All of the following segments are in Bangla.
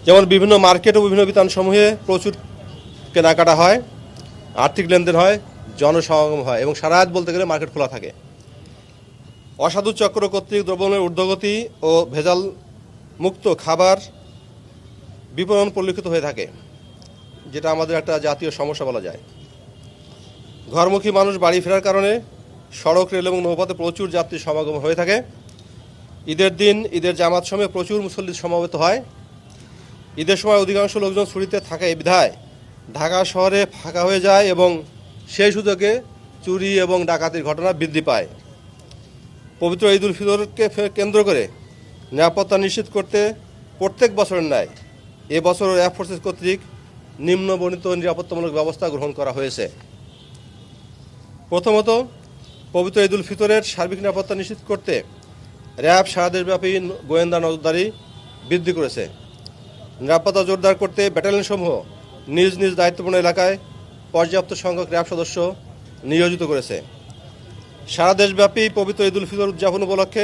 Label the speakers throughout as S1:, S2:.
S1: যেমন বিভিন্ন মার্কেট ও বিভিন্ন বিতানসমূহে প্রচুর কেনাকাটা হয়, আর্থিক লেনদেন হয়, জনসমাগম হয় এবং সারা রাত বলতে গেলে মার্কেট খোলা থাকে। অসাধু চক্র কর্তৃক দ্রব্যমূল্যের ঊর্ধ্বগতি ও ভেজাল মুক্ত খাবার বিপণন পরিলক্ষিত হয়ে থাকে, যেটা আমাদের একটা জাতীয় সমস্যা বলা যায়। ঘরমুখী মানুষ বাড়ি ফেরার কারণে সড়ক, রেল এবং নৌপথে প্রচুর যাত্রী সমাগম হয়ে থাকে। ঈদের দিন, ঈদের জামাত সময়ে প্রচুর মুসল্লি সমবেত হয়। ঈদের সময় অধিকাংশ লোকজন ছুটিতে থাকে বিধায় ঢাকা শহরে ফাঁকা হয়ে যায় এবং সেই সুযোগে চুরি এবং ডাকাতির ঘটনা বৃদ্ধি পায়। পবিত্র ঈদ উল ফিতরকে কেন্দ্র করে নিরাপত্তা নিশ্চিত করতে প্রত্যেক বছরের ন্যায় এবছর র্যাব ফোর্সেস কর্তৃক নিম্নবর্ণিত নিরাপত্তামূলক ব্যবস্থা গ্রহণ করা হয়েছে। প্রথমত, পবিত্র ঈদ উল ফিতরের সার্বিক নিরাপত্তা নিশ্চিত করতে র্যাব সারা দেশব্যাপী গোয়েন্দা নজরদারি বৃদ্ধি করেছে। নিরাপত্তা জোরদার করতে ব্যাটালিয়নসমূহ নিজ নিজ দায়িত্বপূর্ণ এলাকায় পর্যাপ্ত সংখ্যক র্যাব সদস্য নিয়োজিত করেছে। সারা দেশব্যাপী পবিত্র ঈদ উল ফিতর উদযাপন উপলক্ষে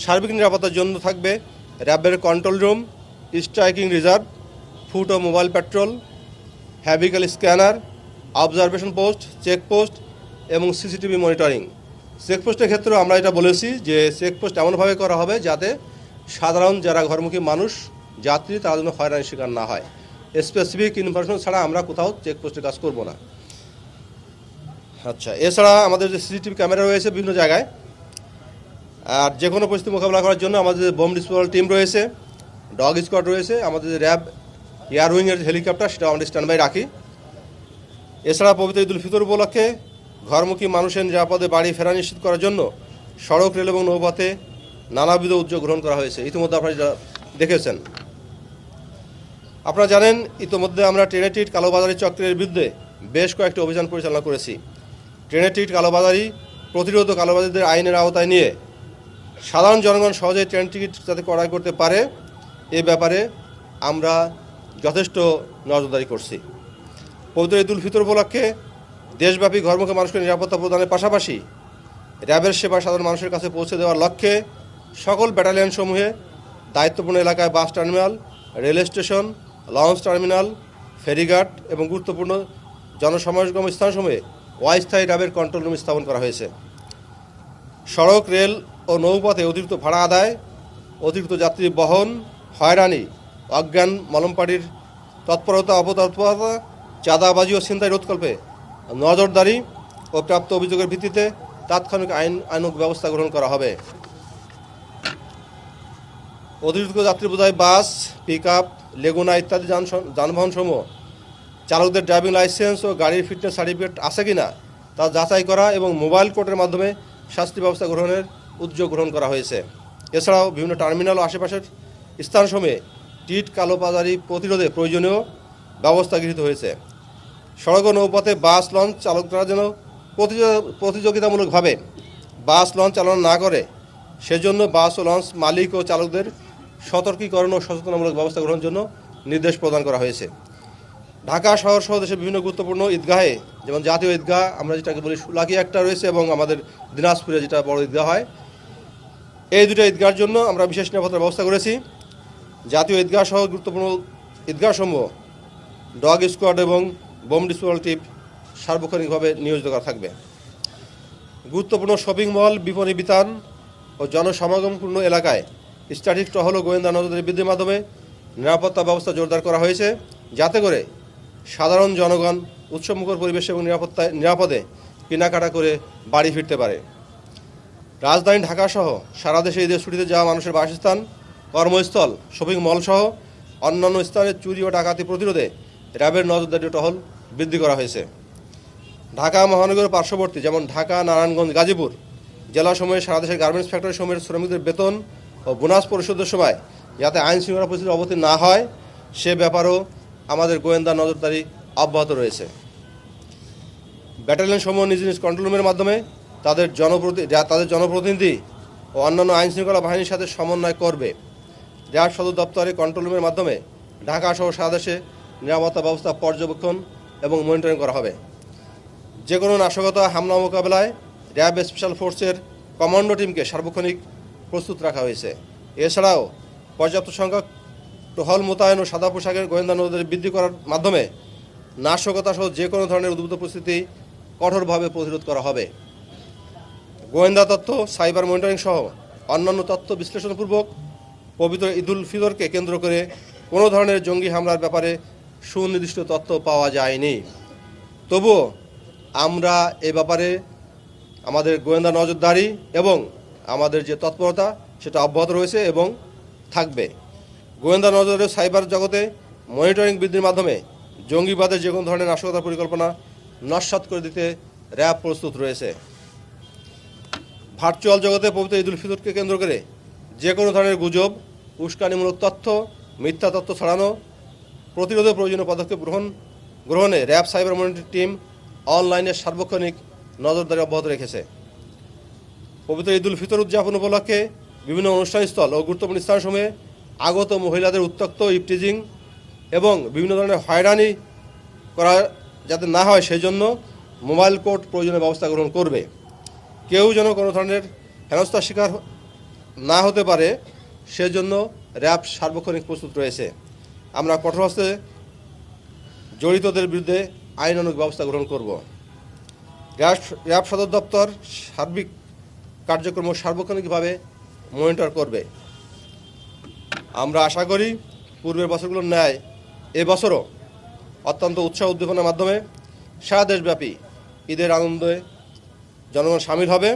S1: সার্বিক নিরাপত্তার জন্য থাকবে র্যাবের control room, striking reserve, foot ও mobile patrol, vehicle scanner, observation post, checkpost এবং সিসিটিভি মনিটরিং। চেকপোস্টের ক্ষেত্রেও আমরা এটা বলেছি যে চেকপোস্ট এমনভাবে করা হবে যাতে সাধারণ যারা ঘরমুখী মানুষ, যাত্রী, তারা যেন হয়রানির শিকার না হয়। স্পেসিফিক ইনফরমেশন ছাড়া আমরা কোথাও চেকপোস্টের কাজ করব না। আচ্ছা, এছাড়া আমাদের যে সিসিটিভি ক্যামেরা রয়েছে বিভিন্ন জায়গায়, আর যে কোনো পরিস্থিতি মোকাবিলা করার জন্য আমাদের বোম ডিসপোজাল টিম রয়েছে, ডগ স্কোয়াড রয়েছে, আমাদের যে র্যাব এয়ার উইংয়ের হেলিকপ্টার সেটাও আমরা স্ট্যান্ড বাই রাখি। এছাড়া পবিত্র ঈদ উল ফিতর উপলক্ষে ঘরমুখী মানুষের নিরাপদে বাড়ি ফেরা নিশ্চিত করার জন্য সড়ক, রেল এবং নৌপথে নানাবিধ উদ্যোগ গ্রহণ করা হয়েছে। ইতিমধ্যে আপনারা যেটা দেখেছেন, আপনারা জানেন ইতিমধ্যে আমরা ট্রেনের টিকিট কালোবাজারি চক্রের বিরুদ্ধে বেশ কয়েকটি অভিযান পরিচালনা করেছি। ট্রেনের টিকিট কালোবাজারি প্রতিরোধ ও কালোবাজারিদের আইনের আওতায় নিয়ে সাধারণ জনগণ সহজেই ট্রেন টিকিট যাতে ক্রয় করতে পারে এ ব্যাপারে আমরা যথেষ্ট নজরদারি করছি। পবিত্র ঈদ উল ফিতর উপলক্ষে দেশব্যাপী ঘরমুখী মানুষকে নিরাপত্তা প্রদানের পাশাপাশি র্যাবের সেবা সাধারণ মানুষের কাছে পৌঁছে দেওয়ার লক্ষ্যে সকল ব্যাটালিয়নসমূহে দায়িত্বপূর্ণ এলাকায় bus terminal, rail station, launch terminal, ফেরিঘাট এবং গুরুত্বপূর্ণ জনসমাগম স্থানসমূহে অস্থায়ী র্যাবের কন্ট্রোল রুম স্থাপন করা হয়েছে। সড়ক, রেল ও নৌপথে অতিরিক্ত ভাড়া আদায়, অতিরিক্ত যাত্রী বহন, হয়রানি, অজ্ঞান মলমপাড়ির তৎপরতা, অপতৎপরতা, চাঁদাবাজি ও ছিনতাই রোধকল্পে নজরদারি ও প্রাপ্ত অভিযোগের ভিত্তিতে তাৎক্ষণিক আইনানুগ ব্যবস্থা গ্রহণ করা হবে। অতিরিক্ত যাত্রী বোঝাই বাস, পিকআপ, লেগুনা ইত্যাদি যানবাহনসমূহ চালকদের ড্রাইভিং লাইসেন্স ও গাড়ির ফিটনেস সার্টিফিকেট আছে কিনা তা যাচাই করা এবং মোবাইল কোর্টের মাধ্যমে শাস্তি ব্যবস্থা গ্রহণের উদ্যোগ গ্রহণ করা হয়েছে। এছাড়াও বিভিন্ন টার্মিনাল ও আশেপাশের স্থানসমূহে টিকিট কালোবাজারি প্রতিরোধে প্রয়োজনীয় ব্যবস্থা গৃহীত হয়েছে। সড়ক ও নৌপথে বাস, লঞ্চ চালকরা যেন প্রতিযোগিতামূলকভাবে বাস, লঞ্চ চালনা না করে সেজন্য বাস ও লঞ্চ মালিক ও চালকদের সতর্কীকরণ ও সচেতনামূলক ব্যবস্থা গ্রহণের জন্য নির্দেশ প্রদান করা হয়েছে। ঢাকা শহর সহ দেশের বিভিন্ন গুরুত্বপূর্ণ ঈদগাহে, যেমন জাতীয় ঈদগাহ আমরা যেটাকে বলি সুলাকি একটা রয়েছে এবং আমাদের দিনাজপুরে যেটা বড় ঈদগাহ হয়, এই দুটো ঈদগাহের জন্য আমরা বিশেষ নিরাপত্তার ব্যবস্থা করেছি। জাতীয় ঈদগাহ সহ গুরুত্বপূর্ণ ঈদগাহসমূহ ডগ স্কোয়াড এবং বোম ডিসপোজাল টিম সার্বক্ষণিকভাবে নিয়োজিত করা থাকবে। গুরুত্বপূর্ণ শপিং মল, বিপণী বিতান ও জনসমাগমপূর্ণ এলাকায় স্ট্যাটিক টহল ও গোয়েন্দা নজরদারি বৃদ্ধির মাধ্যমে নিরাপত্তা ব্যবস্থা জোরদার করা হয়েছে, যাতে করে সাধারণ জনগণ উৎসবমুখর পরিবেশে এবং নিরাপদে কেনাকাটা করে বাড়ি ফিরতে পারে। রাজধানী ঢাকাসহ সারা দেশে ঈদের ছুটিতে যাওয়া মানুষের বাসস্থান, কর্মস্থল, শপিং মলসহ অন্যান্য স্থানে চুরি ও ডাকাতি প্রতিরোধে র্যাবের নজরদারি টহল বৃদ্ধি করা হয়েছে। ঢাকা মহানগরের পার্শ্ববর্তী যেমন ঢাকা, নারায়ণগঞ্জ, গাজীপুর জেলাসমূহে সারা দেশের গার্মেন্টস ফ্যাক্টরি সমূহের শ্রমিকদের বেতন ও বোনাস পরিশোধের সময় যাতে আইন শৃঙ্খলা পরিস্থিতির অবনতি না হয় সে ব্যাপারেও আমাদের গোয়েন্দা নজরদারি অব্যাহত রয়েছে। ব্যাটালিয়ন সমূহ নিজ নিজ কন্ট্রোল রুমের মাধ্যমে তাদের জনপ্রতিনিধি ও অন্যান্য আইন শৃঙ্খলা বাহিনীর সাথে সমন্বয় করবে। র্যাব সদর দপ্তরে কন্ট্রোল রুমের মাধ্যমে ঢাকা সহ সারা দেশে নিরাপত্তা ব্যবস্থা পর্যবেক্ষণ এবং মনিটরিং করা হবে। যে কোনো নাশকতা হামলা মোকাবেলায় র্যাব স্পেশাল ফোর্সের কমান্ডো টিমকে সার্বক্ষণিক প্রস্তুত রাখা হয়েছে। এছাড়াও পর্যাপ্ত সংখ্যক টহল মোতায়েন ও সাদা পোশাকের গোয়েন্দা নজরদারি বৃদ্ধি করার মাধ্যমে নাশকতা সহ যে কোনো ধরনের উদ্ভূত পরিস্থিতি কঠোরভাবে প্রতিরোধ করা হবে। গোয়েন্দা তথ্য, সাইবার মনিটরিং সহ অন্যান্য তথ্য বিশ্লেষণপূর্বক পবিত্র ঈদুল ফিতরকে কেন্দ্র করে কোনো ধরনের জঙ্গি হামলার ব্যাপারে সুনির্দিষ্ট তথ্য পাওয়া যায়নি। তবুও আমরা এ ব্যাপারে আমাদের গোয়েন্দা নজরদারি এবং আমাদের যে তৎপরতা সেটা অব্যাহত রয়েছে এবং থাকবে। গোয়েন্দা নজরদারি সাইবার জগতে মনিটরিং বৃদ্ধির মাধ্যমে জঙ্গিবাদের যে কোনো ধরনের নাশকতার পরিকল্পনা নস্যাৎ করে দিতে র্যাব প্রস্তুত রয়েছে। ভার্চুয়াল জগতে পবিত্র ঈদুল ফিতরকে কেন্দ্র করে যে কোনো ধরনের গুজব, উস্কানিমূলক তথ্য, মিথ্যা তথ্য ছড়ানো প্রতিরোধে প্রয়োজনীয় পদক্ষেপ গ্রহণে র্যাব সাইবার মনিটরিং টিম অনলাইনে সার্বক্ষণিক নজরদারি অব্যাহত রেখেছে। পবিত্র ঈদুল ফিতর উদযাপন উপলক্ষে বিভিন্ন অনুষ্ঠানস্থল ও গুরুত্বপূর্ণ স্থানসমূহে আগত মহিলাদের উত্ত্যক্ত, ইপটিজিং এবং বিভিন্ন ধরনের হয়রানি করা যাতে না হয় সেই জন্য মোবাইল কোর্ট প্রয়োজনীয় ব্যবস্থা গ্রহণ করবে। কেউ যেন কোনো ধরনের হেনস্থার শিকার না হতে পারে সেজন্য র্যাব সার্বক্ষণিক প্রস্তুত রয়েছে। আমরা কঠোর হস্তে জড়িতদের বিরুদ্ধে আইনানুগ ব্যবস্থা গ্রহণ করব। র্যাব সদর দপ্তর সার্বিক কার্যক্রম সার্বক্ষণিকভাবে মনিটর করবে। আমরা আশা করি পূর্বের বছরগুলোর ন্যায় এবছরও অত্যন্ত উৎসাহ উদ্দীপনার মাধ্যমে সারা দেশব্যাপী ঈদের আনন্দে জনগণ সামিল হবে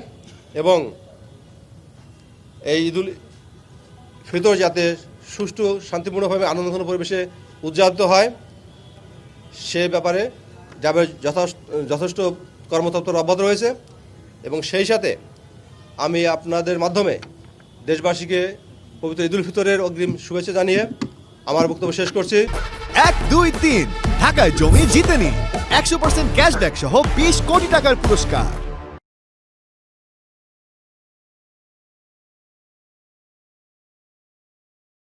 S1: এবং এই ঈদুল ফিতর যাতে সুষ্ঠু শান্তিপূর্ণভাবে আনন্দঘন পরিবেশে উদযাপিত হয় সে ব্যাপারে যাবে যথেষ্ট কর্মতৎপর অব্যাহত রয়েছে এবং সেই সাথে আমি আপনাদের মাধ্যমে দেশবাসীকে পবিত্র ঈদুল ফিতরের অগ্রিম শুভেচ্ছা জানিয়ে আমার বক্তব্য শেষ করছি।
S2: 1, 2, 3 ঢাকায় জমি জিতে নিন 100% ক্যাশব্যাক সহ 20 কোটি টাকার পুরস্কার।